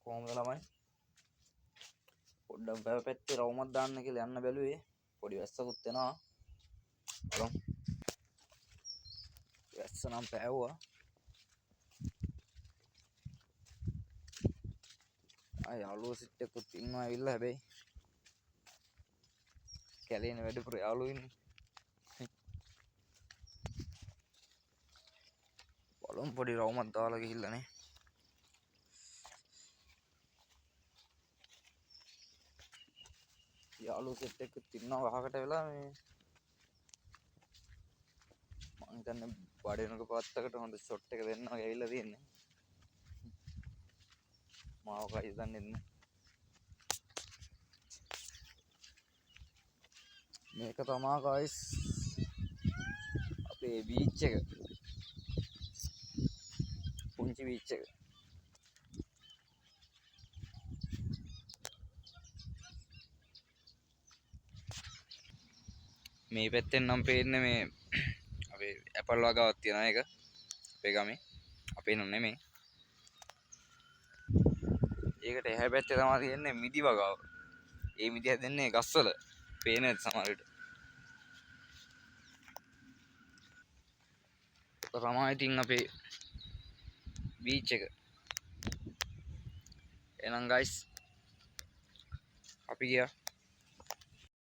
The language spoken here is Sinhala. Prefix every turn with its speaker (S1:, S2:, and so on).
S1: කොහොමද ළමයි පොඩ්ඩක් බය පැත්තේ රවුමක් දාන්න කියලා යන්න බැලුවේ පොඩි වැස්සකුත් එනවා බලමු වැස්ස නම් පෑවුවා යාළුවෝ සිට එක්කුත් ඉන්නවා ඇවිල්ලා හැබැයි කැලේන වැඩිපුර යාළුවෝ ඉන්නේ බලමු පොඩි රවුමක් දාලා ගිහිල්ලානේ යාළුවෝ සෙට් එකකුත් ඉන්නවා වහකට වෙලා මේ මං හිතන්නේ බඩේනක පාත්තකට හොඳ ෂොට් එක දෙන්න වගේ ඇවිල්ලා තියෙන්නේ මාව කයි දන්නේ නැහැ මේක තමා ගයිස් අපේ බීච් එක පුංචි බීච් එක මේ පැත්තෙන් නම් පේන්නේ මේ අපේ ඇපල් වගාවක් තියෙන එක අපේ ගමේ අපේ නෝ නෙමෙයි ඒකට එහා පැත්තේ තමයි තියෙන්නේ මිදි වගාව ඒ මිදි හැදෙන්නේ ගස්වල පේන ඇති සමහර විට තමයි ඉතින් අපේ බීච් එක එහෙනම් ගයිස් අපි ගියා